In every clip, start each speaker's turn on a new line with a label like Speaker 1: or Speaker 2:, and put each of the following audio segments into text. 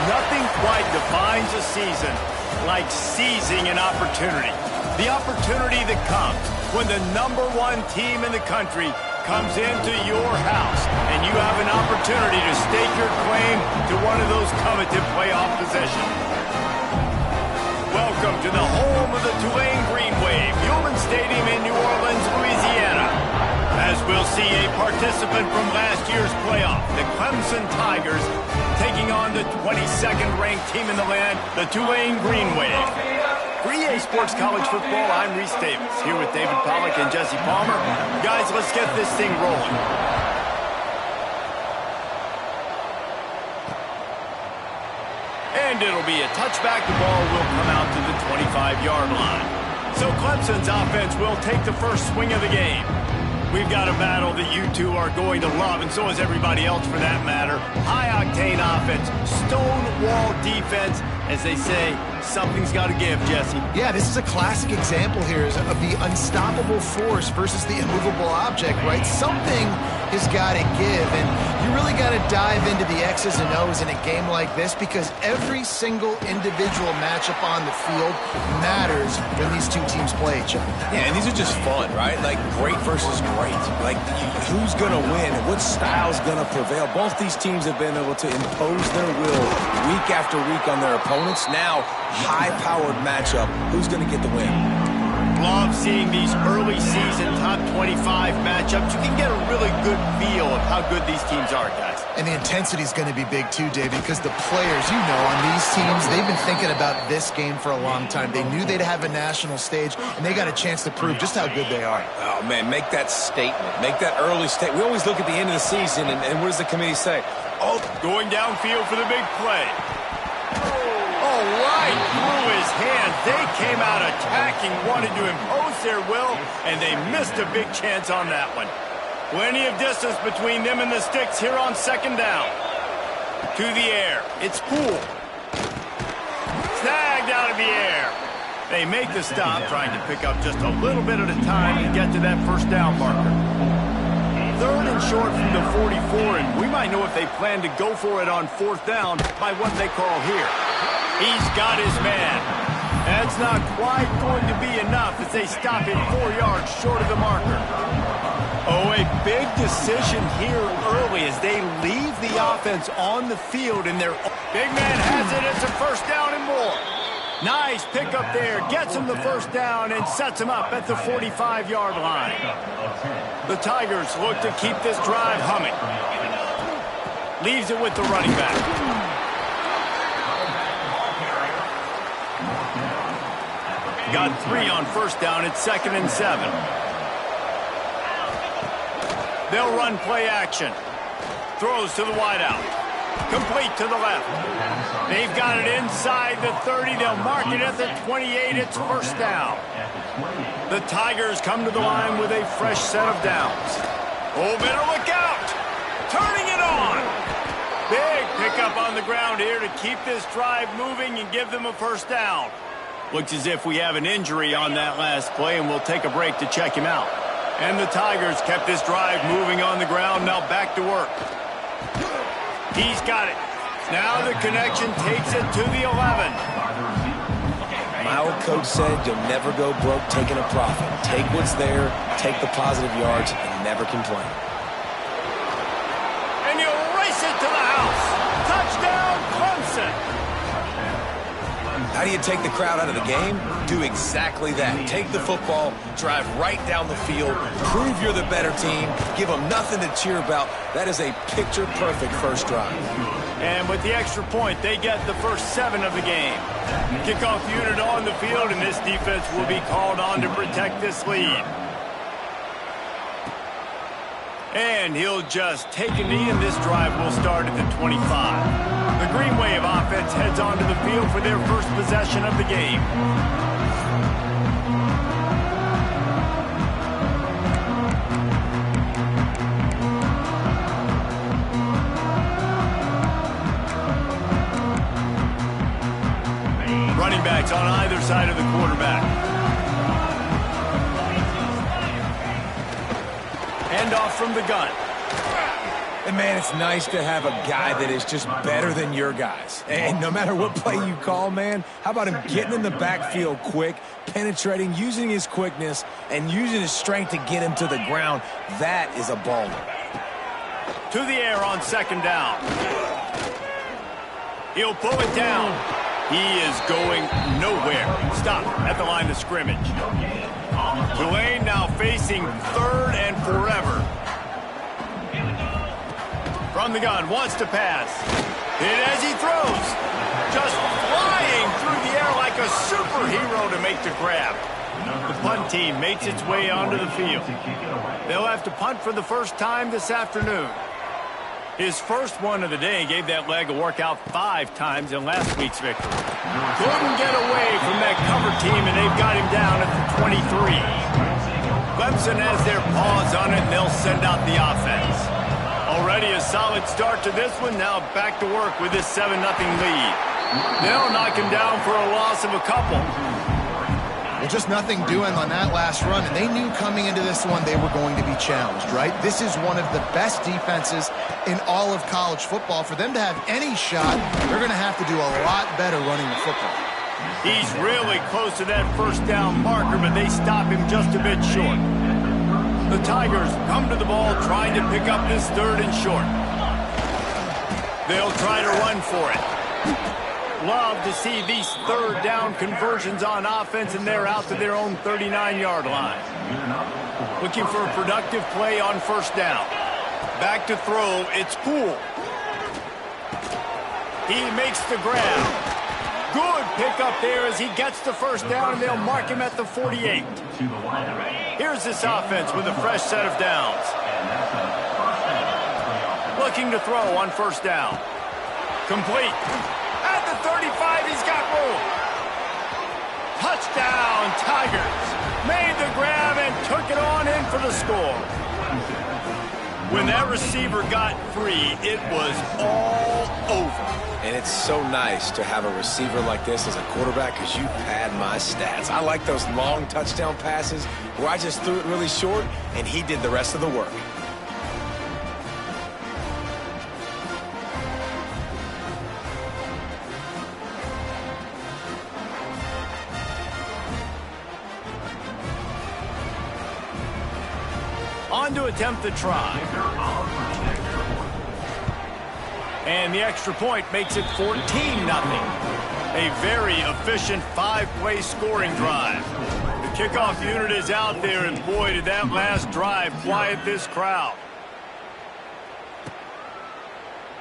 Speaker 1: Nothing quite defines a season like seizing an opportunity. The opportunity that comes when the #1 team in the country comes into your house and you have an opportunity to stake your claim to one of those coveted playoff positions. Welcome to the home of the Tulane Green Wave, Human Stadium in New Orleans, Louisiana. As we'll see a participant from last year's playoff, the Clemson Tigers, taking on the 22nd ranked team in the land, the Tulane Green Wave. For EA Sports College Football, I'm Reese Davis, here with David Pollack and Jesse Palmer. Guys, let's get this thing rolling. And it'll be a touchback. The ball will come out to the 25-yard line. So Clemson's offense will take the first swing of the game. We've got a battle that you two are going to love, and so is everybody else for that matter. High-octane offense, stone-wall defense. As they say, something's got to give, Jesse.
Speaker 2: Yeah, this is a classic example here of the unstoppable force versus the immovable object, right? Something has got to give, and you really got to dive into the X's and O's in a game like this because every single individual matchup on the field matters when these two teams play each other.
Speaker 3: Yeah, and these are just fun, right? Like great versus great. Like who's going to win and what style's going to prevail. Both these teams have been able to impose their will week after week on their opponents. Now, high-powered matchup. Who's going to get the win?
Speaker 1: Love seeing these early season top 25 matchups. You can get a really good feel of how good these teams are, guys.
Speaker 2: And the intensity is going to be big too, David, because the players, you know, on these teams, they've been thinking about this game for a long time. They knew they'd have a national stage, and they got a chance to prove just how good they are.
Speaker 3: Oh, man, make that statement. Make that early statement. We always look at the end of the season, and what does the committee say?
Speaker 1: Oh, going downfield for the big play. Right through his hand. They came out attacking, wanted to impose their will, and they missed a big chance on that one. Plenty of distance between them and the sticks here on second down. To the air. It's Poole. Snagged out of the air. They make the stop, trying to pick up just a little bit at a time to get to that first down marker. Third and short from the 44, and we might know if they plan to go for it on fourth down by what they call here. He's got his man. That's not quite going to be enough as they stop him 4 yards short of the marker. Oh, a big decision here early as they leave the offense on the field, and their big man has it. It's a first down and more. Nice pickup there. Gets him the first down and sets him up at the 45-yard line. The Tigers look to keep this drive humming. Leaves it with the running back. Got 3 on first down. It's 2nd and 7. They'll run play action. Throws to the wideout. Complete to the left. They've got it inside the 30. They'll mark it at the 28. It's first down. The Tigers come to the line with a fresh set of downs. Oh, better look out. Turning it on. Big pickup on the ground here to keep this drive moving and give them a first down. Looks as if we have an injury on that last play, and we'll take a break to check him out. And the Tigers kept this drive moving on the ground. Now back to work. He's got it. Now the connection takes it to the 11.
Speaker 3: My old coach said you'll never go broke taking a profit. Take what's there, take the positive yards, and never complain.
Speaker 1: And you race it to the house. Touchdown, Clemson.
Speaker 3: How do you take the crowd out of the game? Do exactly that. Take the football, drive right down the field, prove you're the better team, give them nothing to cheer about. That is a picture-perfect first drive.
Speaker 1: And with the extra point, they get the first 7 of the game. Kickoff unit on the field, and this defense will be called on to protect this lead. And he'll just take a knee, and this drive will start at the 25. The Green Wave offense heads onto the field for their first possession of the game. Running backs on either side of the quarterback. Hand off from the gun.
Speaker 3: And, man, it's nice to have a guy that is just better than your guys. And no matter what play you call, man, how about him getting in the backfield quick, penetrating, using his quickness, and using his strength to get him to the ground? That is a baller.
Speaker 1: To the air on second down. He'll pull it down. He is going nowhere. Stop at the line of scrimmage. Tulane now facing 3rd and forever. From the gun, wants to pass. And as he throws, just flying through the air like a superhero to make the grab. The punt team makes its way onto the field. They'll have to punt for the first time this afternoon. His first one of the day gave that leg a workout 5 times in last week's victory. Couldn't get away from that cover team, and they've got him down at the 23. Clemson has their paws on it, and they'll send out the offense. Already a solid start to this one. Now back to work with this 7-0 lead. They'll knock him down for a loss of a couple.
Speaker 2: Well, just nothing doing on that last run, and they knew coming into this one they were going to be challenged, right? This is one of the best defenses in all of college football. For them to have any shot, they're going to have to do a lot better running the football.
Speaker 1: He's really close to that first down marker, but they stop him just a bit short. The Tigers come to the ball trying to pick up this 3rd and short. They'll try to run for it. Love to see these 3rd down conversions on offense, and they're out to their own 39-yard line. Looking for a productive play on first down. Back to throw, it's Poole. He makes the grab. Good pickup there as he gets the first down, and they'll mark him at the 48. Here's this offense with a fresh set of downs. Looking to throw on first down. Complete. At the 35, he's got room. Touchdown, Tigers. Made the grab and took it on in for the score. When that receiver got free, it was all over.
Speaker 3: And it's so nice to have a receiver like this as a quarterback because you pad my stats. I like those long touchdown passes where I just threw it really short and he did the rest of the work.
Speaker 1: On to attempt the try. And the extra point makes it 14-0. A very efficient 5-play scoring drive. The kickoff unit is out there, and boy, did that last drive quiet this crowd.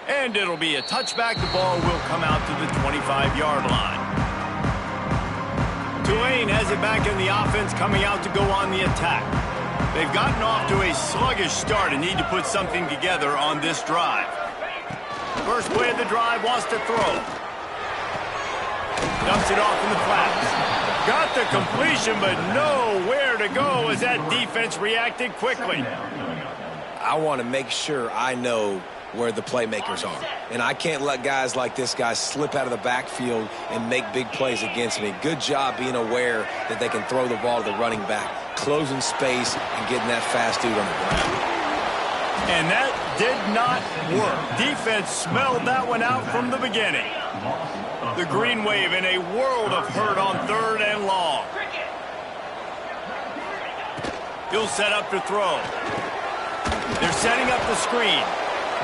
Speaker 1: And it'll be a touchback. The ball will come out to the 25-yard line. Tulane has it back in the offense, coming out to go on the attack. They've gotten off to a sluggish start and need to put something together on this drive. First play of the drive, wants to throw. Dumps it off in the flats. Got the completion, but nowhere to go as that defense reacted quickly.
Speaker 3: I want to make sure I know where the playmakers are. And I can't let guys like this guy slip out of the backfield and make big plays against me. Good job being aware that they can throw the ball to the running back, closing space and getting that fast dude on the ground.
Speaker 1: And that did not work. Defense smelled that one out from the beginning. The Green Wave in a world of hurt on 3rd and long. He'll set up to throw. They're setting up the screen.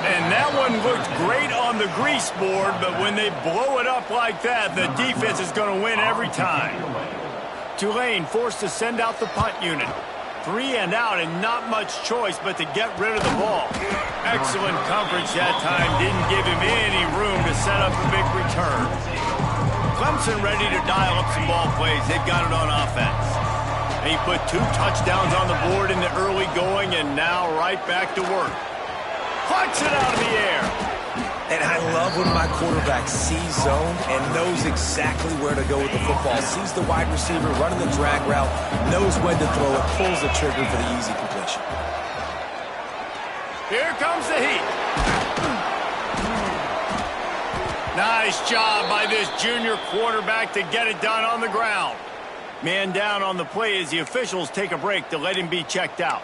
Speaker 1: And that one looked great on the grease board, but when they blow it up like that, the defense is going to win every time. Tulane forced to send out the punt unit. 3 and out and not much choice but to get rid of the ball. Excellent coverage that time. Didn't give him any room to set up a big return. Clemson ready to dial up some ball plays. They've got it on offense. They put 2 touchdowns on the board in the early going and now right back to work. Clutch it out of the air.
Speaker 3: And I love when my quarterback sees zone and knows exactly where to go with the football. Sees the wide receiver running the drag route, knows when to throw it, pulls the trigger for the easy completion.
Speaker 1: Here comes the heat. Nice job by this junior quarterback to get it done on the ground. Man down on the play as the officials take a break to let him be checked out.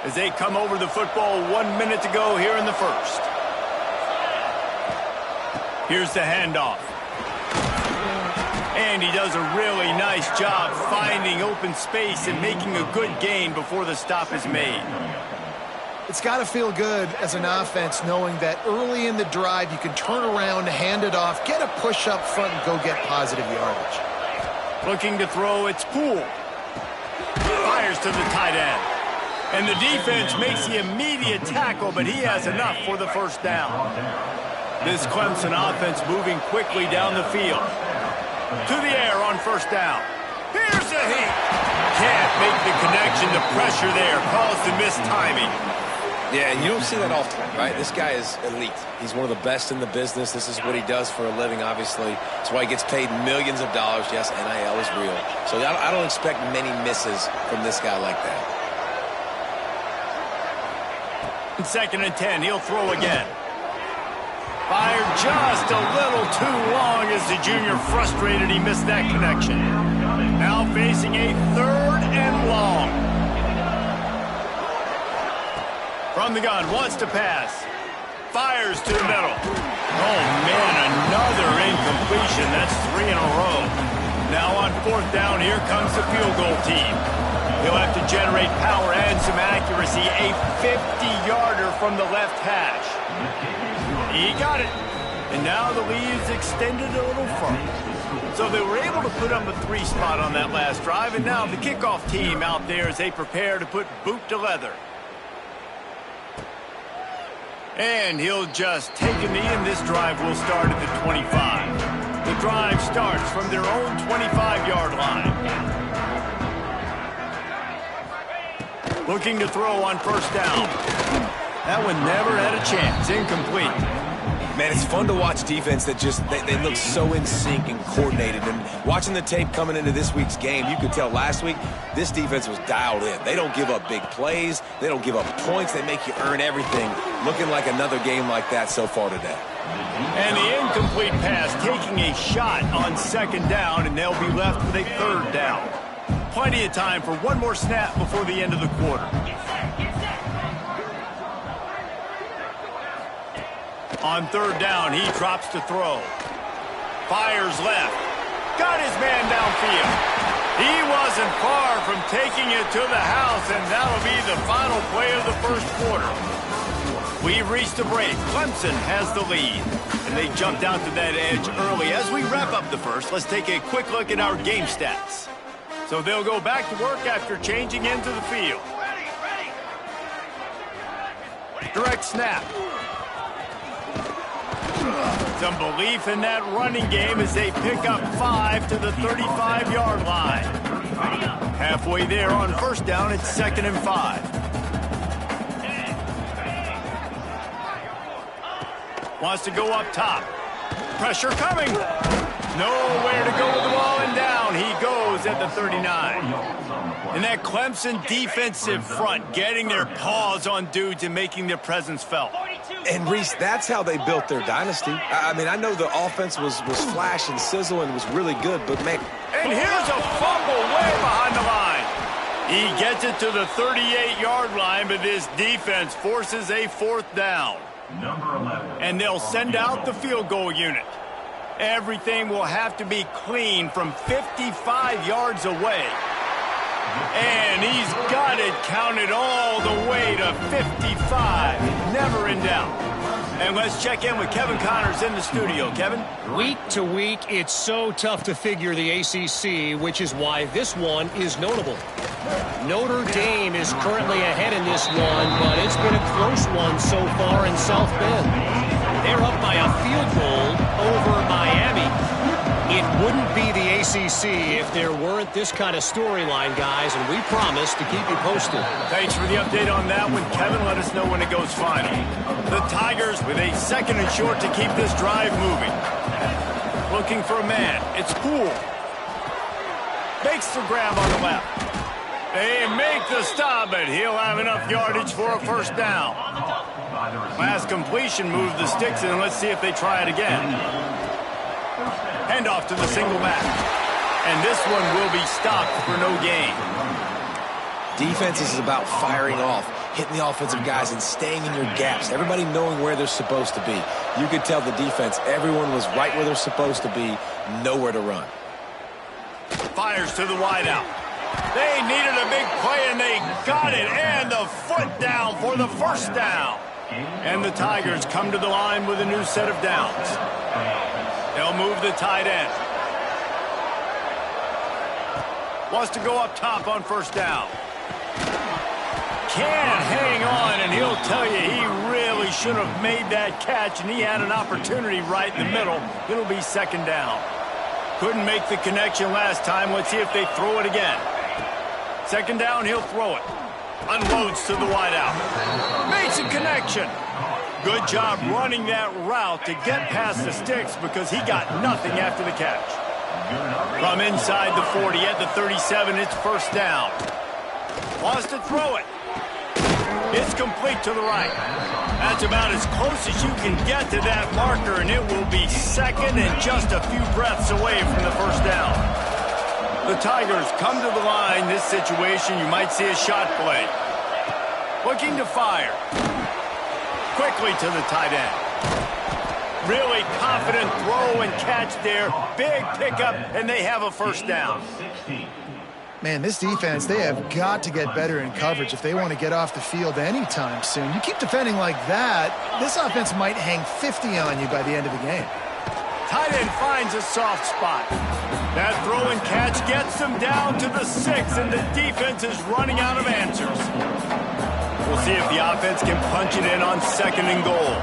Speaker 1: As they come over the football, 1 minute to go here in the first. Here's the handoff. And he does a really nice job finding open space and making a good gain before the stop is made.
Speaker 2: It's got to feel good as an offense knowing that early in the drive you can turn around, hand it off, get a push up front, and go get positive yardage.
Speaker 1: Looking to throw, it's Poole. Fires to the tight end. And the defense makes the immediate tackle, but he has enough for the first down. This Clemson offense moving quickly down the field. To the air on first down. Here's the heat. Can't make the connection. The pressure there caused the missed timing.
Speaker 3: Yeah, and you don't see that often, right? This guy is elite. He's one of the best in the business. This is what he does for a living, obviously. That's why he gets paid millions of dollars. Yes, NIL is real. So I don't expect many misses from this guy like that.
Speaker 1: 2nd and 10, he'll throw again. Fired just a little too long as the junior frustrated he missed that connection. Now facing a 3rd and long. From the gun, wants to pass. Fires to the middle. Oh man, another incompletion. That's 3 in a row. Now on 4th down, here comes the field goal team. He'll have to generate power and some accuracy. A 50-yarder from the left hash. He got it. And now the lead is extended a little further. So they were able to put up a 3 spot on that last drive. And now the kickoff team out there as they prepare to put boot to leather. And he'll just take a knee, and this drive will start at the 25. The drive starts from their own 25-yard line. Looking to throw on first down. That one never had a chance. Incomplete.
Speaker 3: Man, it's fun to watch defense that just, they look so in sync and coordinated. And watching the tape coming into this week's game, you could tell last week this defense was dialed in. They don't give up big plays. They don't give up points. They make you earn everything. Looking like another game like that so far today.
Speaker 1: And the incomplete pass taking a shot on 2nd down, and they'll be left with a 3rd down. Plenty of time for one more snap before the end of the quarter. On 3rd down, he drops to throw. Fires left. Got his man downfield. He wasn't far from taking it to the house, and that'll be the final play of the first quarter. We've reached a break. Clemson has the lead, and they jumped out to that edge early. As we wrap up the first, let's take a quick look at our game stats. So they'll go back to work after changing into the field. Direct snap. Some belief in that running game as they pick up 5 to the 35-yard line. Halfway there on first down, it's 2nd and 5. Wants to go up top. Pressure coming. Nowhere to go with the ball, and down he goes at the 39. And that Clemson defensive front getting their paws on dudes and making their presence felt.
Speaker 3: And, Reese, that's how they built their dynasty. I mean, I know the offense was flash and sizzle and was really good, but, man.
Speaker 1: And here's a fumble way behind the line. He gets it to the 38-yard line, but this defense forces a 4th down. And they'll send out the field goal unit. Everything will have to be clean from 55 yards away. And he's got it counted all the way to 55. Never in doubt. And let's check in with Kevin Connors in the studio. Kevin?
Speaker 4: Week to week, it's so tough to figure the ACC, which is why this one is notable. Notre Dame is currently ahead in this one, but it's been a close one so far in South Bend. They're up by a field goal over Miami. It wouldn't be the ACC if there weren't this kind of storyline, guys, and we promise to keep you posted.
Speaker 1: Thanks for the update on that one, Kevin. Let us know when it goes final. The Tigers with a 2nd and short to keep this drive moving. Looking for a man. It's Poole. Makes the grab on the left. They make the stop, but he'll have enough yardage for a first down. Last completion moved the sticks, and let's see if they try it again. Handoff to the single back. And this one will be stopped for no gain.
Speaker 3: Defense is about firing off, hitting the offensive guys, and staying in your gaps. Everybody knowing where they're supposed to be. You could tell the defense, everyone was right where they're supposed to be, nowhere to run.
Speaker 1: Fires to the wideout. They needed a big play, and they got it. And the foot down for the first down. And the Tigers come to the line with a new set of downs. They'll move the tight end. Wants to go up top on first down. Can't hang on, and he'll tell you he really should have made that catch, and he had an opportunity right in the middle. It'll be 2nd down. Couldn't make the connection last time. Let's see if they throw it again. 2nd down, he'll throw it. Unloads to the wideout. Makes a connection. Good job running that route to get past the sticks because he got nothing after the catch. From inside the 40 at the 37, it's first down. Wants to throw it. It's complete to the right. That's about as close as you can get to that marker, and it will be 2nd and just a few breaths away from the first down. The Tigers come to the line. This situation, you might see a shot play. Looking to fire. Quickly to the tight end. Really confident throw and catch there. Big pickup, and they have a first down.
Speaker 2: Man, this defense, they have got to get better in coverage if they want to get off the field anytime soon. You keep defending like that, this offense might hang 50 on you by the end of the game.
Speaker 1: Tight end finds a soft spot. That throw and catch gets them down to the 6, and the defense is running out of answers. We'll see if the offense can punch it in on 2nd and goal.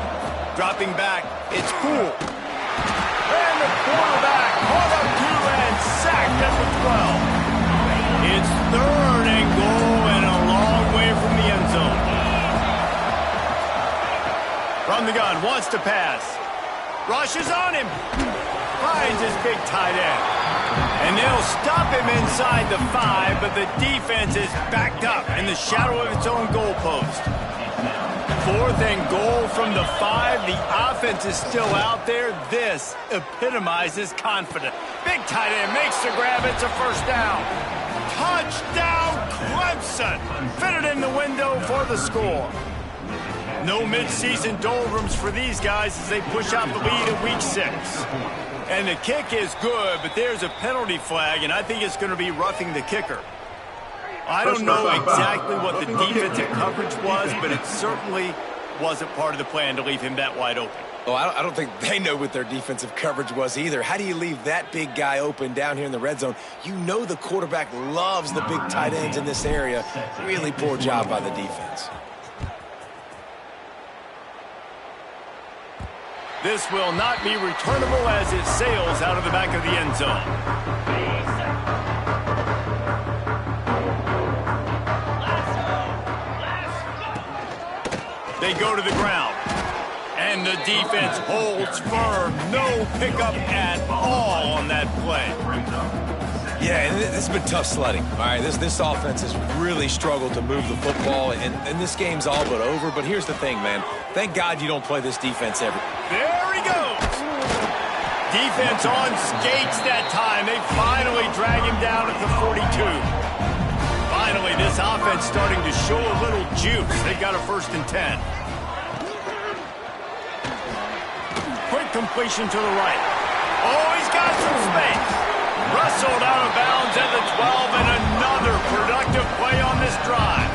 Speaker 1: Dropping back, it's Poole. And the quarterback caught up to and sacked at the 12. It's 3rd and goal and a long way from the end zone. From the gun, wants to pass. Rushes on him. Finds his big tight end. And they'll stop him inside the 5, but the defense is backed up in the shadow of its own goalpost. 4th and goal from the 5. The offense is still out there. This epitomizes confidence. Big tight end makes the grab. It's a first down. Touchdown, Clemson. Fitted in the window for the score. No midseason doldrums for these guys as they push out the lead at week 6. And the kick is good, but there's a penalty flag, and I think it's going to be roughing the kicker. I don't know exactly what the defensive coverage was, but it certainly wasn't part of the plan to leave him that wide open.
Speaker 3: Oh, I don't think they know what their defensive coverage was either. How do you leave that big guy open down here in the red zone? You know the quarterback loves the big tight ends in this area. Really poor job by the defense.
Speaker 1: This will not be returnable as it sails out of the back of the end zone. They go to the ground. And the defense holds firm. No pickup at all on that play.
Speaker 3: Yeah, and this has been tough sledding. All right, this offense has really struggled to move the football, and this game's all but over. But here's the thing, man. Thank God you don't play this defense ever.
Speaker 1: There he goes. Defense on skates that time. They finally drag him down at the 42. Finally, this offense starting to show a little juice. They've got a 1st and 10. Quick completion to the right. Oh, he's got some space. Wrestled out of bounds at the 12, and another productive play on this drive.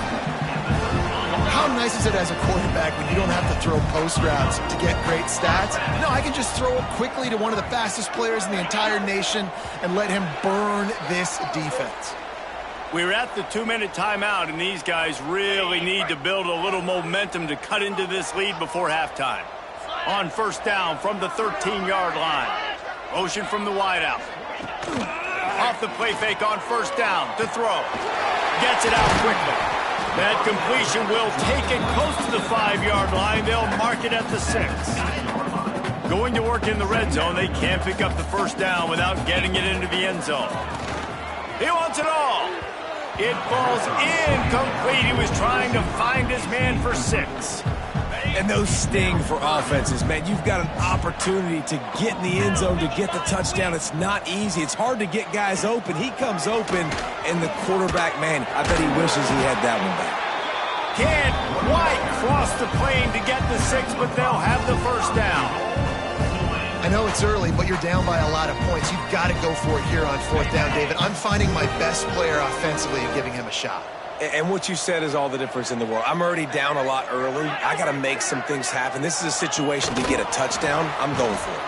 Speaker 2: how nice is it as a quarterback when you don't have to throw post routes to get great stats? No, I can just throw it quickly to one of the fastest players in the entire nation and let him burn this defense.
Speaker 1: We're at the 2-minute timeout, and these guys really need to build a little momentum to cut into this lead before halftime. On first down from the 13-yard line. Motion from the wideout. Off the play fake on first down to throw. Gets it out quickly. That completion will take it close to the 5-yard line. They'll mark it at the 6. Going to work in the red zone, they can't pick up the first down without getting it into the end zone. He wants it all. It falls incomplete. He was trying to find his man for 6.
Speaker 3: And those sting for offenses, man. You've got an opportunity to get in the end zone to get the touchdown. It's not easy. It's hard to get guys open. He comes open, and the quarterback, man, I bet he wishes he had that one back.
Speaker 1: Can't quite cross the plane to get the 6, but they'll have the first down.
Speaker 2: I know it's early, but you're down by a lot of points. You've got to go for it here on fourth down, David. I'm finding my best player offensively and giving him a shot.
Speaker 3: And what you said is all the difference in the world. I'm already down a lot early. I got to make some things happen. This is a situation to get a touchdown. I'm going for it.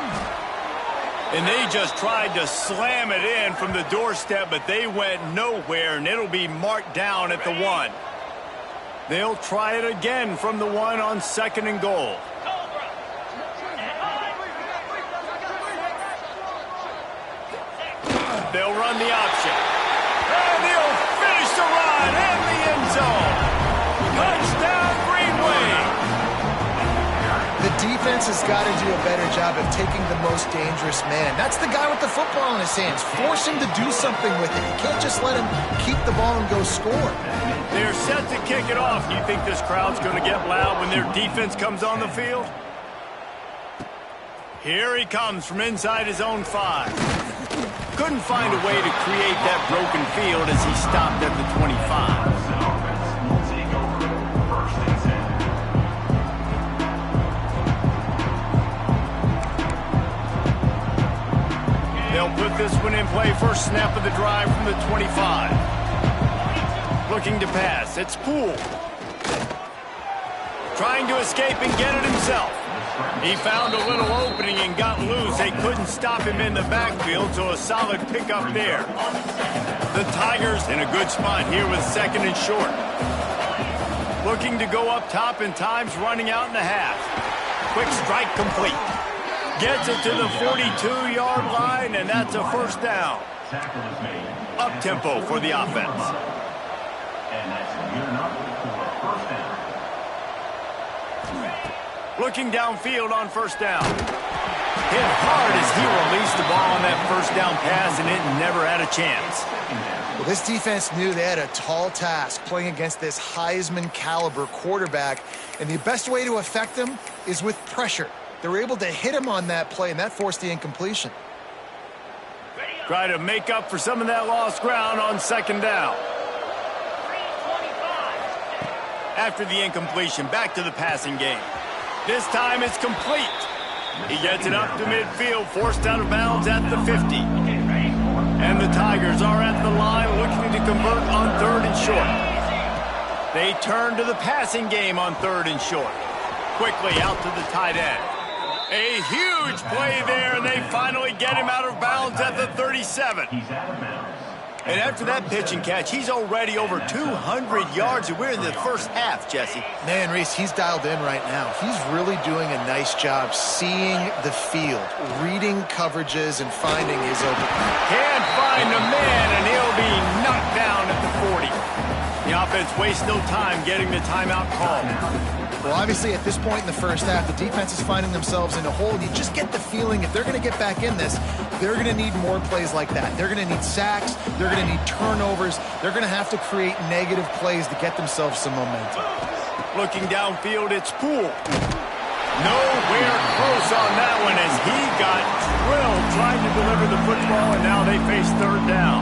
Speaker 1: And they just tried to slam it in from the doorstep, but they went nowhere, and it'll be marked down at the 1. They'll try it again from the 1 on 2nd and goal. They'll run the option. And they'll finish the run in the end zone. Touchdown, Green Wave.
Speaker 2: The defense has got to do a better job of taking the most dangerous man. That's the guy with the football in his hands. Force him to do something with it. You can't just let him keep the ball and go score.
Speaker 1: They're set to kick it off. Do you think this crowd's going to get loud when their defense comes on the field? Here he comes from inside his own 5. Couldn't find a way to create that broken field as he stopped at the 25. They'll put this one in play. First snap of the drive from the 25. Looking to pass. It's Poole. Trying to escape and get it himself. He found a little opening and got loose. They couldn't stop him in the backfield, so a solid pickup there. The Tigers in a good spot here with 2nd and short. Looking to go up top, and time's running out in the half. Quick strike complete. Gets it to the 42-yard line, and that's a first down. Up-tempo for the offense. Looking downfield on first down. Hit hard as he released the ball on that first down pass, and it never had a chance.
Speaker 2: Well, this defense knew they had a tall task playing against this Heisman caliber quarterback, and the best way to affect him is with pressure. They were able to hit him on that play, and that forced the incompletion.
Speaker 1: Try to make up for some of that lost ground on 2nd down. After the incompletion, back to the passing game. This time it's complete. He gets it up to midfield, forced out of bounds at the 50. And the Tigers are at the line looking to convert on 3rd and short. They turn to the passing game on 3rd and short. Quickly out to the tight end. A huge play there, and they finally get him out of bounds at the 37. And after that pitch and catch, he's already over 200 yards, and we're in the first half, Jesse.
Speaker 2: Man, Reese, he's dialed in right now. He's really doing a nice job seeing the field, reading coverages, and finding his open.
Speaker 1: Can't find a man, and he'll be knocked down at the 40. The offense wastes no time getting the timeout called.
Speaker 2: Well, obviously, at this point in the first half, the defense is finding themselves in a hole. You just get the feeling if they're going to get back in this, they're going to need more plays like that. They're going to need sacks. They're going to need turnovers. They're going to have to create negative plays to get themselves some momentum.
Speaker 1: Looking downfield, it's Poole. Nowhere close on that one as he got drilled trying to deliver the football, and now they face 3rd down.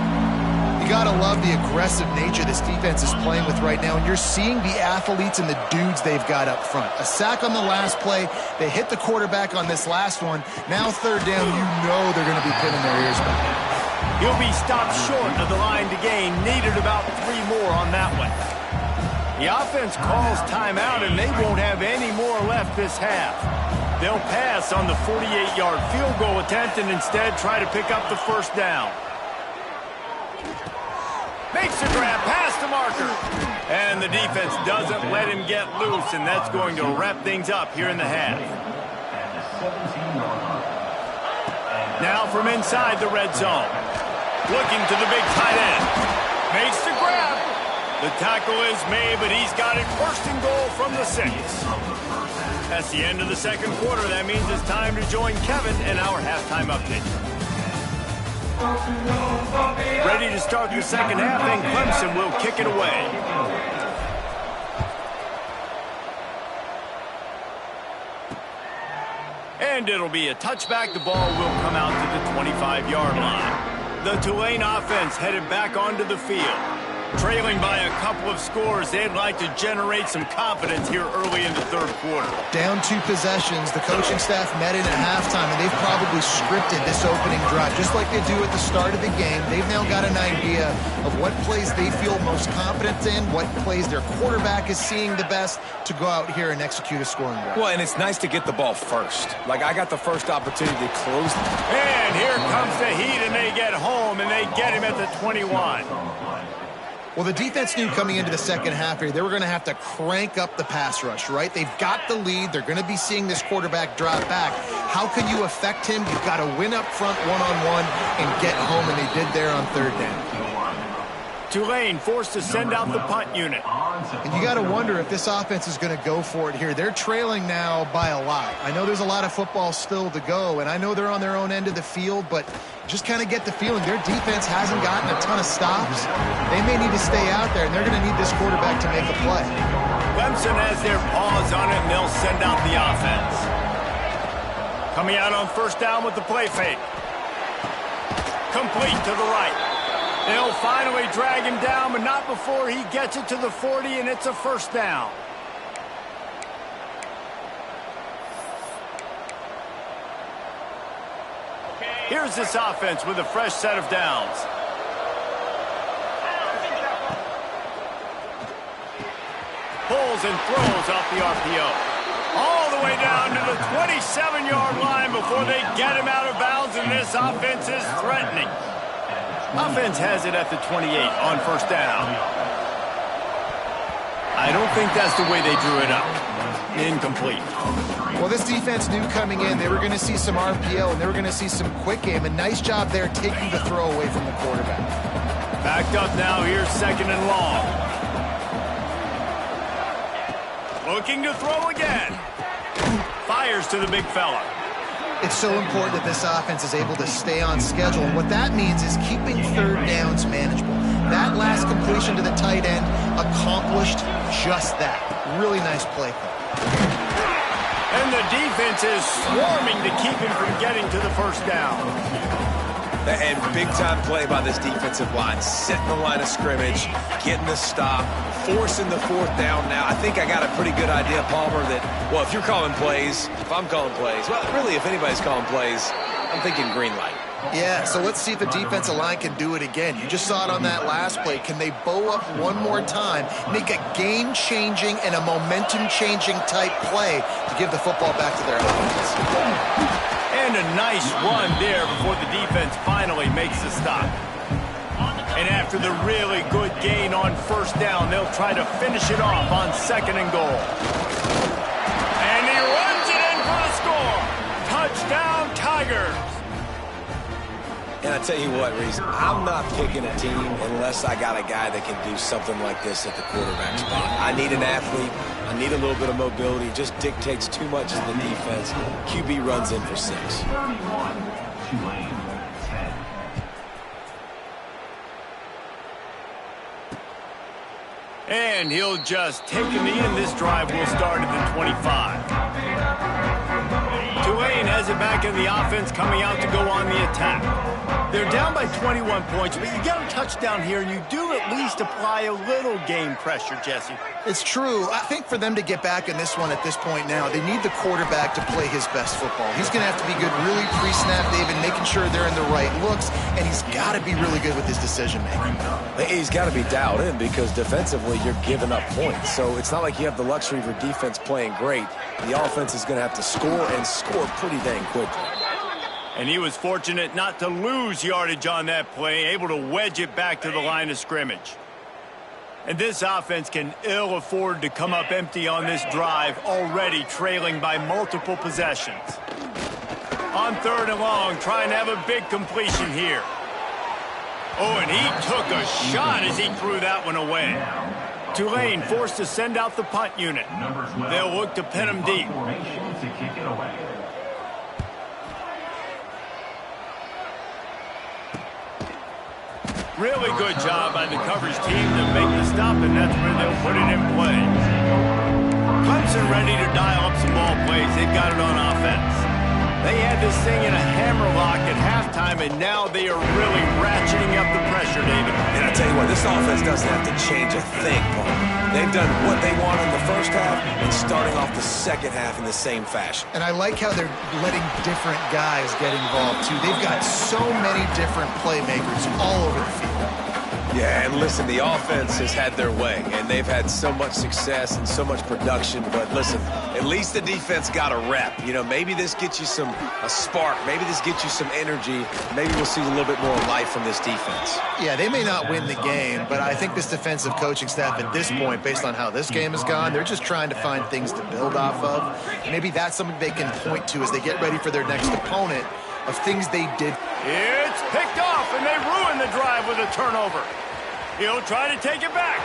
Speaker 2: You got to love the aggressive nature this defense is playing with right now, and you're seeing the athletes and the dudes they've got up front. A sack on the last play. They hit the quarterback on this last one. Now 3rd down, you know they're going to be pinning their ears back.
Speaker 1: He'll be stopped short of the line to gain. Needed about 3 more on that one. The offense calls timeout, and they won't have any more left this half. They'll pass on the 48-yard field goal attempt and instead try to pick up the first down. Makes a grab past the marker. And the defense doesn't let him get loose, and that's going to wrap things up here in the half. Now from inside the red zone. Looking to the big tight end. Makes the grab. The tackle is made, but he's got it first and goal from the 6. That's the end of the second quarter. That means it's time to join Kevin in our halftime update. Ready to start the second half, and Clemson will kick it away. And it'll be a touchback. The ball will come out to the 25-yard line. The Tulane offense headed back onto the field. Trailing by a couple of scores, they'd like to generate some confidence here early in the third quarter.
Speaker 2: Down 2 possessions, the coaching staff met in at halftime, and they've probably scripted this opening drive. Just like they do at the start of the game, they've now got an idea of what plays they feel most confident in, what plays their quarterback is seeing the best to go out here and execute a scoring drive.
Speaker 3: Well, and it's nice to get the ball first. Like, I got the first opportunity to close.
Speaker 1: And here comes the heat, and they get home, and they get him at the 21.
Speaker 2: Well, the defense knew coming into the second half here, they were going to have to crank up the pass rush, right? They've got the lead. They're going to be seeing this quarterback drop back. How can you affect him? You've got to win up front one-on-one and get home, and they did there on third down.
Speaker 1: Tulane forced to send out the punt unit.
Speaker 2: And you got to wonder if this offense is going to go for it here. They're trailing now by a lot. I know there's a lot of football still to go, and I know they're on their own end of the field, but just kind of get the feeling their defense hasn't gotten a ton of stops. They may need to stay out there, and they're going to need this quarterback to make a play.
Speaker 1: Clemson has their paws on it, and they'll send out the offense. Coming out on first down with the play fake. Complete to the right. They'll finally drag him down, but not before he gets it to the 40, and it's a first down. Here's this offense with a fresh set of downs. Pulls and throws off the RPO. All the way down to the 27-yard line before they get him out of bounds, and this offense is threatening. Offense has it at the 28 on first down. I don't think that's the way they drew it up. Incomplete.
Speaker 2: Well, this defense knew coming in they were going to see some RPO and they were going to see some quick game. A nice job there taking the throw away from the quarterback.
Speaker 1: Backed up now. Here's second and long. Looking to throw again. Fires to the big fella.
Speaker 2: It's so important that this offense is able to stay on schedule. And what that means is keeping third downs manageable. That last completion to the tight end accomplished just that. Really nice play call.
Speaker 1: And the defense is swarming to keep him from getting to the first down.
Speaker 3: And big-time play by this defensive line. Setting the line of scrimmage, getting the stop, forcing the fourth down now. I think I got a pretty good idea, Palmer, that, well, if you're calling plays, if I'm calling plays, well, really, if anybody's calling plays, I'm thinking green light.
Speaker 2: Yeah, so let's see if the defensive line can do it again. You just saw it on that last play. Can they bow up one more time, make a game-changing and a momentum-changing type play to give the football back to their offense?
Speaker 1: And a nice run there before the defense finally makes the stop. And after the really good gain on first down, they'll try to finish it off on second and goal. And he runs it in for the score. Touchdown, Tigers.
Speaker 3: And I tell you what, Reese, I'm not picking a team unless I got a guy that can do something like this at the quarterback spot. I need an athlete. I need a little bit of mobility. It just dictates too much of the defense. QB runs in for 6.
Speaker 1: And he'll just take a knee, and this drive will start at the 25. Tulane has it back quarterback and the offense coming out to go on the attack. They're down by 21 points, but you get a touchdown here, and you do at least apply a little game pressure, Jesse.
Speaker 2: It's true. I think for them to get back in this one at this point now, they need the quarterback to play his best football. He's going to have to be good really pre-snap, David, making sure they're in the right looks, and he's got to be really good with his decision-making.
Speaker 3: He's got to be dialed in because defensively you're giving up points. So it's not like you have the luxury of your defense playing great. The offense is going to have to score and score pretty dang quickly.
Speaker 1: And he was fortunate not to lose yardage on that play, able to wedge it back to the line of scrimmage. And this offense can ill afford to come up empty on this drive, already trailing by multiple possessions. On 3rd and long, trying to have a big completion here. Oh, and he took a shot as he threw that one away. Tulane forced to send out the punt unit. They'll look to pin him deep. Really good job by the coverage team to make the stop, and that's where they'll put it in play. Clemson ready to dial up some ball plays. They've got it on offense. They had this thing in a hammerlock at halftime, and now they are really ratcheting up the pressure, David.
Speaker 3: And I tell you what, this offense doesn't have to change a thing, Paul. They've done what they want in the first half and starting off the second half in the same fashion.
Speaker 2: And I like how they're letting different guys get involved, too. They've got so many different playmakers all over the field.
Speaker 3: Yeah, and listen, the offense has had their way, and they've had so much success and so much production. But listen, at least the defense got a rep. You know, maybe this gets you a spark. Maybe this gets you some energy. Maybe we'll see a little bit more life from this defense.
Speaker 2: Yeah, they may not win the game, but I think this defensive coaching staff at this point, based on how this game has gone, they're just trying to find things to build off of. Maybe that's something they can point to as they get ready for their next opponent of things they did.
Speaker 1: It's picked off, and they ruin the drive with a turnover. He'll try to take it back.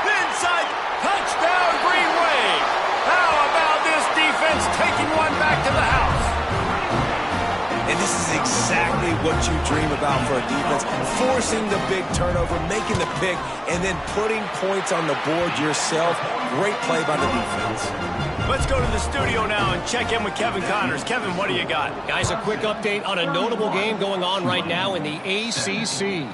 Speaker 1: Inside, touchdown, Green Wave. How about this defense taking one back to the house?
Speaker 3: And this is exactly what you dream about for a defense. Forcing the big turnover, making the pick, and then putting points on the board yourself. Great play by the defense.
Speaker 1: Let's go to the studio now and check in with Kevin Connors. Kevin, what do you got?
Speaker 4: Guys, a quick update on a notable game going on right now in the ACC.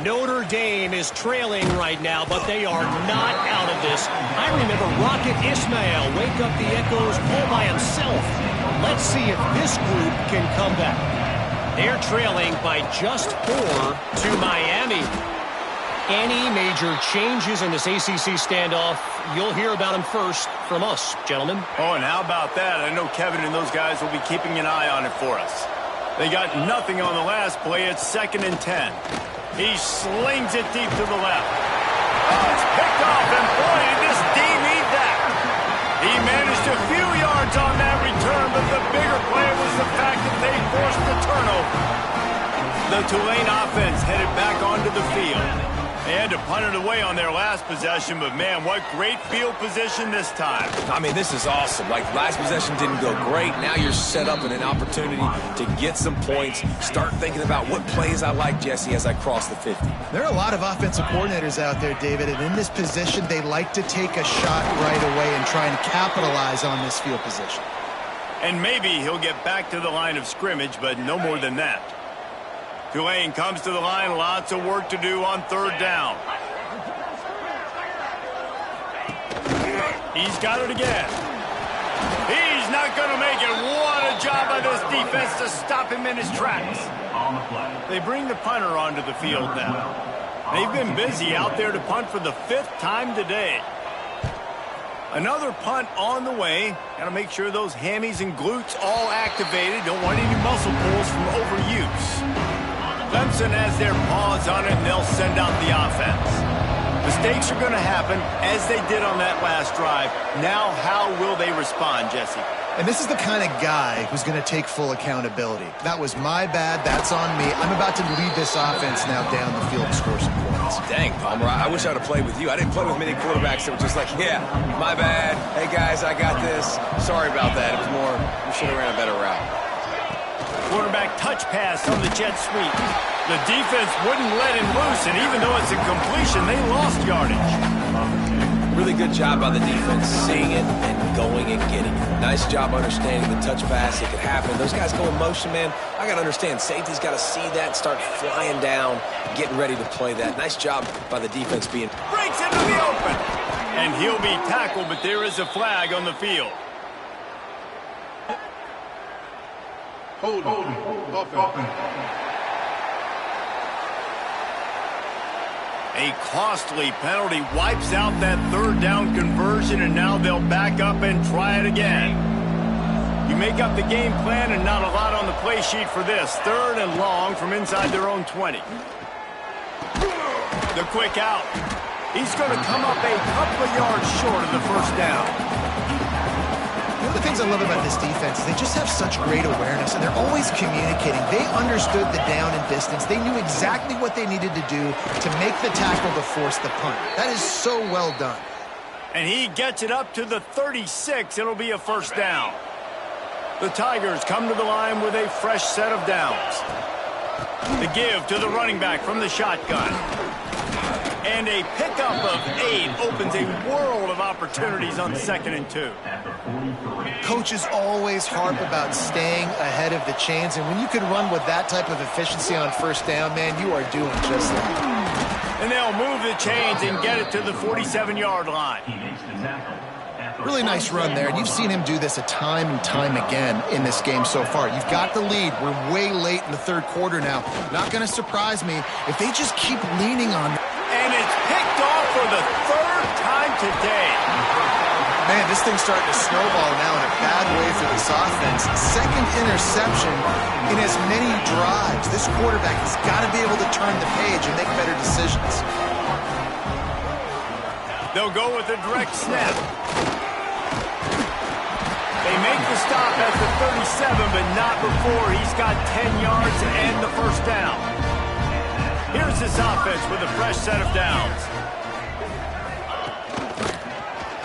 Speaker 4: Notre Dame is trailing right now, but they are not out of this. I remember Rocket Ismail wake up the echoes all by himself. Let's see if this group can come back. They're trailing by just 4 to Miami. Any major changes in this ACC standoff, you'll hear about them first from us, gentlemen.
Speaker 1: Oh, and how about that? I know Kevin and those guys will be keeping an eye on it for us. They got nothing on the last play. It's 2nd and 10. He slings it deep to the left. Oh, it's picked off, and boy, did this D need that. He managed a few yards on that return, but the bigger play was the fact that they forced the turnover. The Tulane offense headed back onto the field. They had to punt it away on their last possession, but man, what great field position this time.
Speaker 3: I mean, this is awesome. Like, last possession didn't go great. Now you're set up in an opportunity to get some points. Start thinking about what plays I like, Jesse, as I cross the 50.
Speaker 2: There are a lot of offensive coordinators out there, David, and in this position, they like to take a shot right away and try and capitalize on this field position.
Speaker 1: And maybe he'll get back to the line of scrimmage, but no more than that. Tulane comes to the line, lots of work to do on 3rd down. He's got it again. He's not going to make it. What a job by this defense to stop him in his tracks. They bring the punter onto the field now. They've been busy out there to punt for the 5th time today. Another punt on the way. Got to make sure those hammies and glutes all activated. Don't want any muscle pulls from overuse. Clemson has their paws on it, and they'll send out the offense. Mistakes are going to happen, as they did on that last drive. Now, how will they respond, Jesse?
Speaker 2: And this is the kind of guy who's going to take full accountability. That was my bad. That's on me. I'm about to lead this offense now down the field and score some points.
Speaker 3: Dang, Palmer, I wish I would have played with you. I didn't play with many quarterbacks that were just like, yeah, my bad. Hey, guys, I got this. Sorry about that. It was more, we should have ran a better route.
Speaker 1: Quarterback touch pass on the jet sweep. The defense wouldn't let him loose, and even though it's a completion, they lost yardage.
Speaker 3: Really good job by the defense, seeing it and going and getting it. Nice job understanding the touch pass. It could happen. Those guys go in motion, man. I got to understand. Safety's got to see that, start flying down, getting ready to play that. Nice job by the defense being...
Speaker 1: Breaks into the open. And he'll be tackled, but there is a flag on the field.
Speaker 5: Hold offense.
Speaker 1: A costly penalty wipes out that third down conversion, and now they'll back up and try it again. You make up the game plan, and not a lot on the play sheet for this. Third and long from inside their own 20. The quick out. He's going to come up a couple of yards short of the first down.
Speaker 2: One of the things I love about this defense is they just have such great awareness, and they're always communicating. They understood the down and distance. They knew exactly what they needed to do to make the tackle to force the punt. That is so well done.
Speaker 1: And he gets it up to the 36. It'll be a first down. The Tigers come to the line with a fresh set of downs. The give to the running back from the shotgun. And a pickup of 8 opens a world of opportunities on 2nd and 2.
Speaker 2: Coaches always harp about staying ahead of the chains, and when you can run with that type of efficiency on first down, man, you are doing just that.
Speaker 1: And they'll move the chains and get it to the 47-yard line.
Speaker 2: Really nice run there, and you've seen him do this a time and time again in this game so far. You've got the lead. We're way late in the third quarter now. Not going to surprise me if they just keep leaning on.
Speaker 1: And it's picked off for the third time today.
Speaker 2: Man, this thing's starting to snowball now in a bad way for this offense. Second interception in as many drives. This quarterback has got to be able to turn the page and make better decisions.
Speaker 1: They'll go with a direct snap. They make the stop at the 37, but not before he's got 10 yards and the first down. Here's this offense with a fresh set of downs.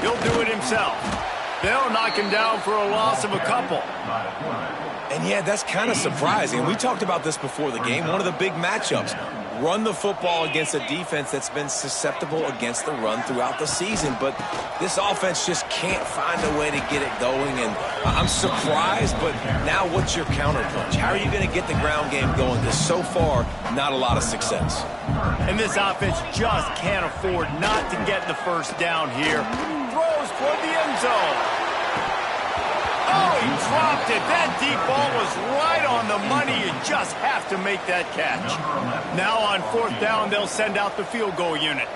Speaker 1: He'll do it himself. They'll knock him down for a loss of a couple.
Speaker 3: And yeah, that's kind of surprising. We talked about this before the game. One of the big matchups. Run the football against a defense that's been susceptible against the run throughout the season. But this offense just can't find a way to get it going. And I'm surprised, but now what's your counterpunch? How are you going to get the ground game going? Because so far, not a lot of success.
Speaker 1: And this offense just can't afford not to get the first down here. Throws toward the end zone. Oh, he dropped it. That deep ball was right on the money. You just have to make that catch. Now on 4th down, they'll send out the field goal unit.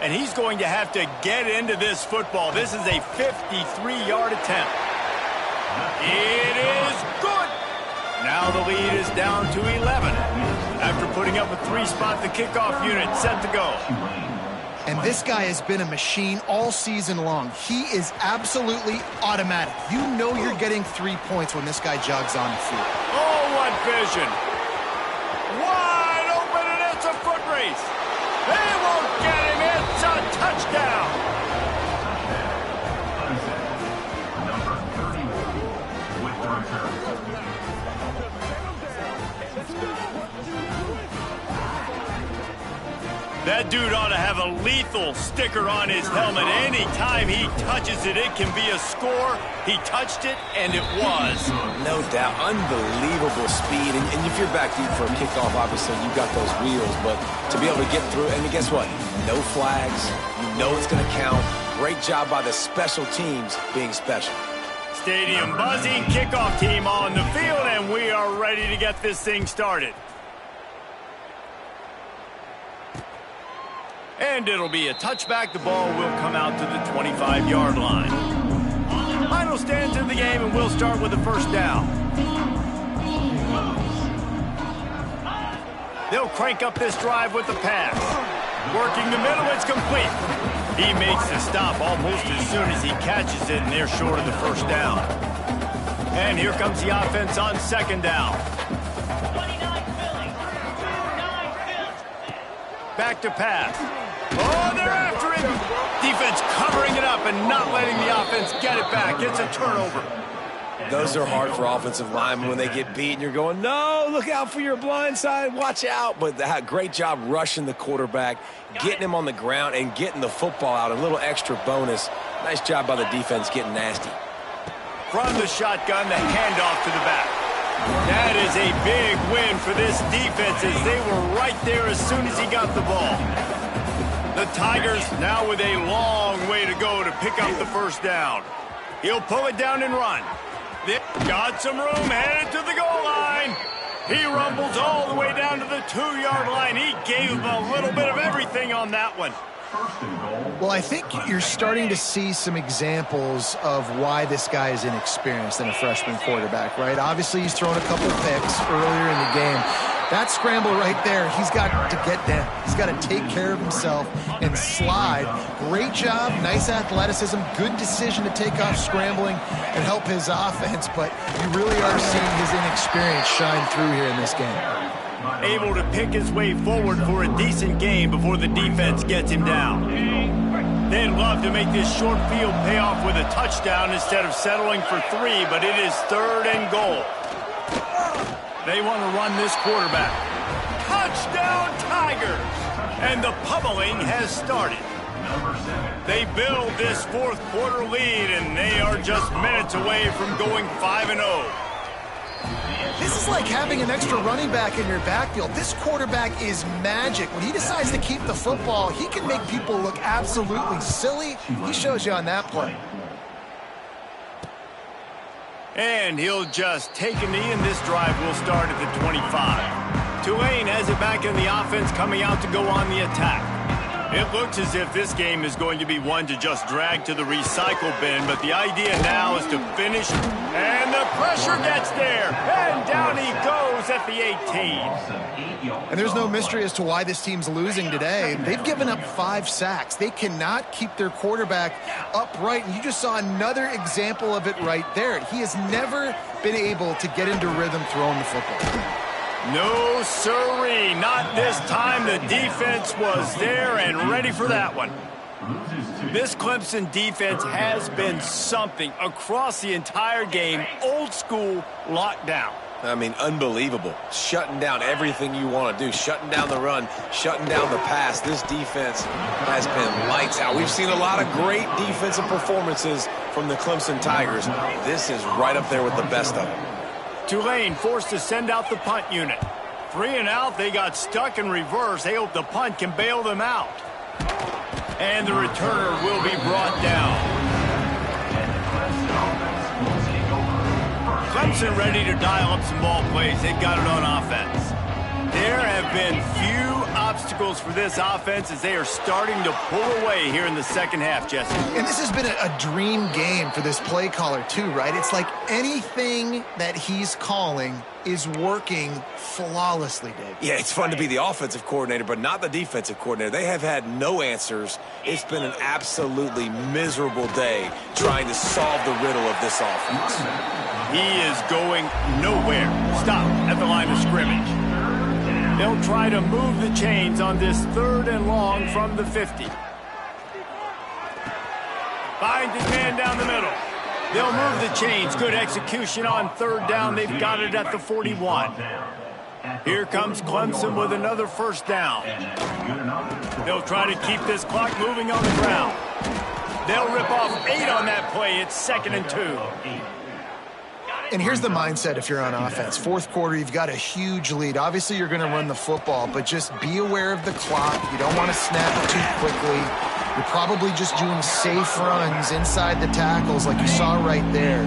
Speaker 1: And he's going to have to get into this football. This is a 53-yard attempt. It is good. Now the lead is down to 11. After putting up a 3-spot, the kickoff unit set to go.
Speaker 2: And this guy has been a machine all season long. He is absolutely automatic. You know you're getting 3 points when this guy jogs on the field.
Speaker 1: Oh, what vision. Wide open, and it's a foot race. They won't get him. It's a touchdown. That dude ought to have a lethal sticker on his helmet. Anytime he touches it, it can be a score. He touched it, and it was.
Speaker 3: No doubt. Unbelievable speed. And if you're back deep for a kickoff, obviously, you've got those wheels. But to be able to get through, and guess what? No flags. You know it's going to count. Great job by the special teams being special.
Speaker 1: Stadium buzzing, kickoff team on the field, and we are ready to get this thing started. And it'll be a touchback. The ball will come out to the 25-yard line. Final stands in the game, and we'll start with the first down. They'll crank up this drive with the pass. Working the middle, it's complete. He makes the stop almost as soon as he catches it, and they're short of the first down. And here comes the offense on 2nd down. Back to pass. Oh, they're after him. Defense covering it up and not letting the offense get it back. It's a turnover.
Speaker 3: Those are hard for offensive linemen when they get beat and you're going, no, look out for your blind side, watch out. But great job rushing the quarterback, getting him on the ground and getting the football out. A little extra bonus. Nice job by the defense getting nasty.
Speaker 1: From the shotgun, the handoff to the back. That is a big win for this defense as they were right there as soon as he got the ball. The Tigers now with a long way to go to pick up the first down. He'll pull it down and run. They've got some room headed to the goal line. He rumbles all the way down to the 2-yard line. He gave him a little bit of everything on that one.
Speaker 2: Well, I think you're starting to see some examples of why this guy is inexperienced in a freshman quarterback, right? Obviously, he's thrown a couple picks earlier in the game. That scramble right there, he's got to get down. He's got to take care of himself and slide. Great job, nice athleticism, good decision to take off scrambling and help his offense, but you really are seeing his inexperience shine through here in this game.
Speaker 1: Able to pick his way forward for a decent game before the defense gets him down. They'd love to make this short field pay off with a touchdown instead of settling for 3, but it is 3rd and goal. They want to run this quarterback. Touchdown, Tigers! And the pummeling has started. They build this 4th quarter lead, and they are just minutes away from going 5-0.
Speaker 2: This is like having an extra running back in your backfield. This quarterback is magic. When he decides to keep the football, he can make people look absolutely silly. He shows you on that play.
Speaker 1: And he'll just take a knee, and this drive will start at the 25. Tulane has it back in the offense, coming out to go on the attack. It looks as if this game is going to be one to just drag to the recycle bin, but the idea now is to finish, and the pressure gets there, and down he goes at the 18.
Speaker 2: And there's no mystery as to why this team's losing today. They've given up 5 sacks. They cannot keep their quarterback upright, and you just saw another example of it right there. He has never been able to get into rhythm throwing the football.
Speaker 1: No, sirree, not this time. The defense was there and ready for that one. This Clemson defense has been something across the entire game. Old school lockdown.
Speaker 3: I mean, unbelievable. Shutting down everything you want to do. Shutting down the run, shutting down the pass. This defense has been lights out. We've seen a lot of great defensive performances from the Clemson Tigers. This is right up there with the best of them.
Speaker 1: Tulane forced to send out the punt unit. 3 and out, they got stuck in reverse. They hope the punt can bail them out. And the returner will be brought down. Clemson ready to dial up some ball plays. They've got it on offense. There have been few obstacles for this offense as they are starting to pull away here in the second half, Jesse.
Speaker 2: And this has been a dream game for this play caller too, right? It's like anything that he's calling is working flawlessly, Dave.
Speaker 3: Yeah, it's fun to be the offensive coordinator, but not the defensive coordinator. They have had no answers. It's been an absolutely miserable day trying to solve the riddle of this offense.
Speaker 1: He is going nowhere. Stop at the line of scrimmage. They'll try to move the chains on this 3rd and long from the 50. Finds his man down the middle. They'll move the chains. Good execution on 3rd down. They've got it at the 41. Here comes Clemson with another first down. They'll try to keep this clock moving on the ground. They'll rip off 8 on that play. It's 2nd and 2.
Speaker 2: And here's the mindset if you're on offense. 4th quarter, you've got a huge lead. Obviously, you're going to run the football, but just be aware of the clock. You don't want to snap it too quickly. You're probably just doing safe runs inside the tackles like you saw right there.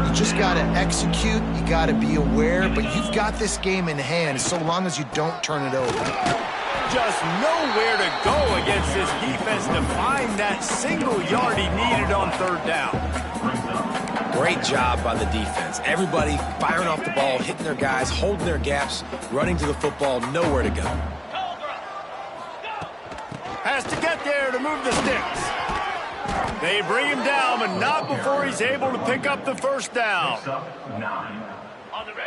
Speaker 2: You just got to execute. You got to be aware, but you've got this game in hand so long as you don't turn it over.
Speaker 1: Just nowhere to go against this defense to find that single yard he needed on 3rd down.
Speaker 3: Great job by the defense. Everybody firing off the ball, hitting their guys, holding their gaps, running to the football, nowhere to go.
Speaker 1: Has to get there to move the sticks. They bring him down, but not before he's able to pick up the first down.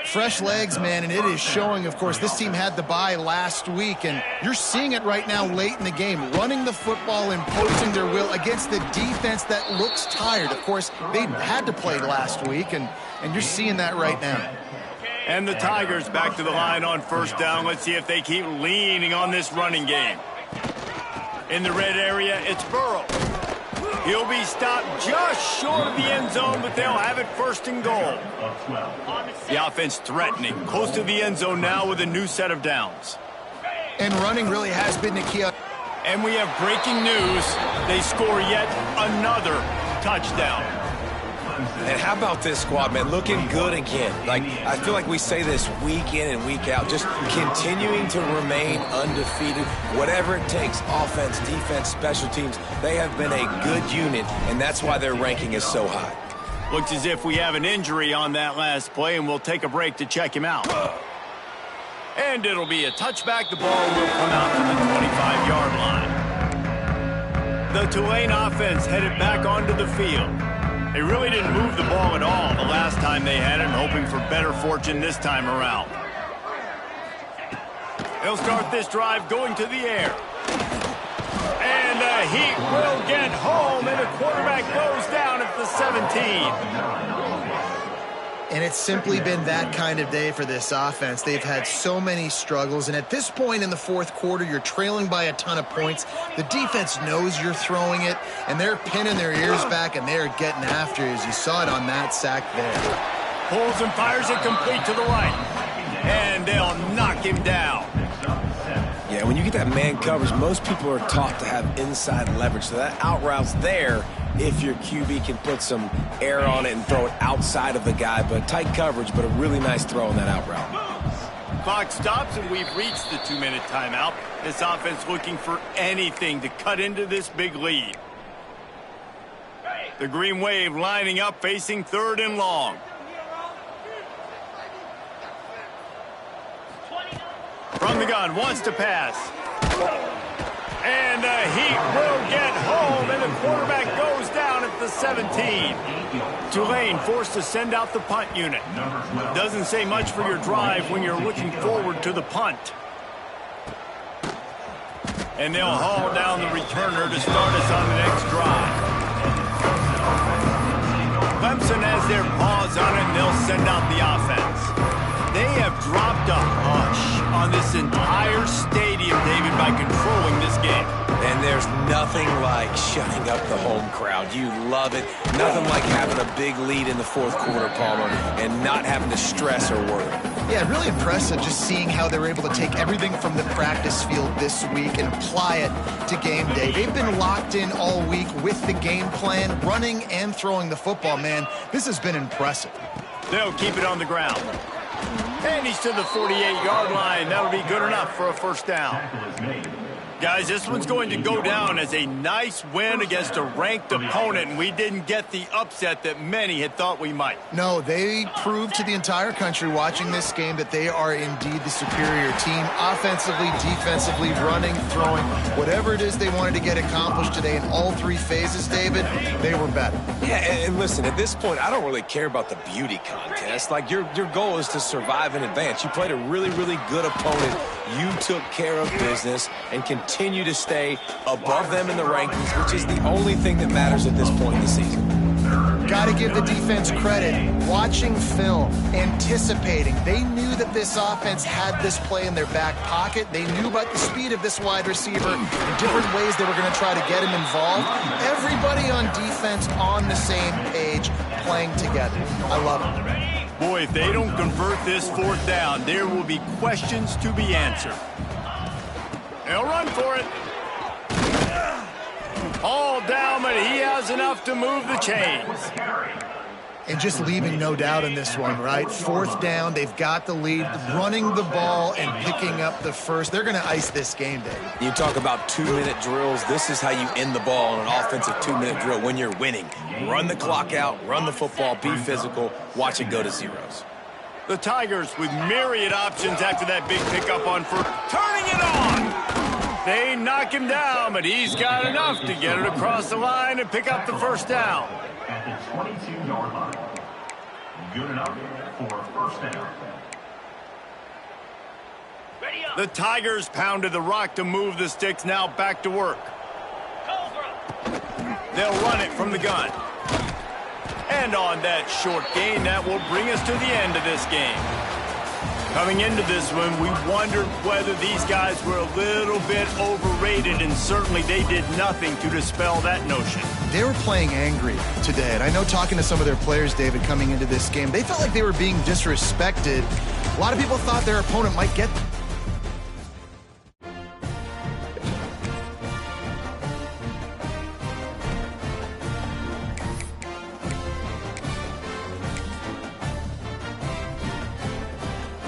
Speaker 2: Fresh legs, man, and it is showing. Of course, this team had the bye last week, and you're seeing it right now late in the game, running the football, imposing their will against the defense that looks tired. Of course, they had to play last week, and you're seeing that right now.
Speaker 1: And the Tigers back to the line on 1st down. Let's see if they keep leaning on this running game. In the red area, it's Burrow. He'll be stopped just short of the end zone, but they'll have it first and goal. The offense threatening, close to the end zone now with a new set of downs.
Speaker 2: And running really has been the key.
Speaker 1: And we have breaking news. They score yet another touchdown.
Speaker 3: And how about this squad, man? Looking good again. Like, I feel like we say this week in and week out, just continuing to remain undefeated. Whatever it takes, offense, defense, special teams, they have been a good unit, and that's why their ranking is so high.
Speaker 1: Looks as if we have an injury on that last play, and we'll take a break to check him out. And it'll be a touchback. The ball will come out to the 25-yard line. The Tulane offense headed back onto the field. They really didn't move the ball at all the last time they had it, hoping for better fortune this time around. They'll start this drive going to the air. And the Heat will get home, and the quarterback goes down at the 17.
Speaker 2: And it's simply been that kind of day for this offense. They've had so many struggles, and at this point in the fourth quarter, you're trailing by a ton of points. The defense knows you're throwing it, and they're pinning their ears back, and they're getting after it, as you saw it on that sack there.
Speaker 1: Pulls and fires it complete to the right. And they'll knock him down.
Speaker 3: Yeah, when you get that man coverage, most people are taught to have inside leverage. So that out route's there if your QB can put some air on it and throw it outside of the guy. But tight coverage, but a really nice throw on that out route.
Speaker 1: Clock stops, and we've reached the 2-minute timeout. This offense looking for anything to cut into this big lead. The Green Wave lining up, facing 3rd and long. From the gun, wants to pass. And the Heat will get home, and the quarterback goes down at the 17. Tulane forced to send out the punt unit. Doesn't say much for your drive when you're looking forward to the punt. And they'll haul down the returner to start us on the next drive. Clemson has their paws on it, and they'll send out the offense. They have dropped a hush on this entire stadium, David, by controlling this game.
Speaker 3: And there's nothing like shutting up the home crowd. You love it. Nothing like having a big lead in the fourth quarter, Palmer, and not having to stress or worry.
Speaker 2: Yeah, really impressive just seeing how they were able to take everything from the practice field this week and apply it to game day. They've been locked in all week with the game plan, running and throwing the football, man. This has been impressive.
Speaker 1: They'll keep it on the ground. And he's to the 48-yard line. That'll be good enough for a first down. Guys, this one's going to go down as a nice win against a ranked opponent, and we didn't get the upset that many had thought we might.
Speaker 2: No, they proved to the entire country watching this game that they are indeed the superior team. Offensively, defensively, running, throwing, whatever it is they wanted to get accomplished today in all 3 phases, David, they were better.
Speaker 3: Yeah, and listen, at this point, I don't really care about the beauty contest. Like, your goal is to survive and advance. You played a really, really good opponent. You took care of business and continue to stay above them in the rankings, which is the only thing that matters at this point in the season.
Speaker 2: Got to give the defense credit. Watching film, anticipating. They knew that this offense had this play in their back pocket. They knew about the speed of this wide receiver and different ways they were going to try to get him involved. Everybody on defense on the same page, playing together. I love it.
Speaker 1: Boy, if they don't convert this 4th down, there will be questions to be answered. They'll run for it. All down, but he has enough to move the chains.
Speaker 2: And just leaving no doubt in this one, right? 4th down, they've got the lead, running the ball and picking up the first. They're going to ice this game, Dave.
Speaker 3: You talk about 2-minute drills. This is how you end the ball on an offensive 2-minute drill when you're winning. Run the clock out, run the football, be physical, watch it go to zeros.
Speaker 1: The Tigers with myriad options after that big pickup on first. Turning it on! They knock him down, but he's got enough to get it across the line and pick up the first down.
Speaker 6: At the 22-yard line. Good enough for a first down.
Speaker 1: The Tigers pounded the rock to move the sticks, now back to work. They'll run it from the gun. And on that short gain, that will bring us to the end of this game. Coming into this one, we wondered whether these guys were a little bit overrated, and certainly they did nothing to dispel that notion.
Speaker 2: They were playing angry today, and I know talking to some of their players, David, coming into this game, they felt like they were being disrespected. A lot of people thought their opponent might get them.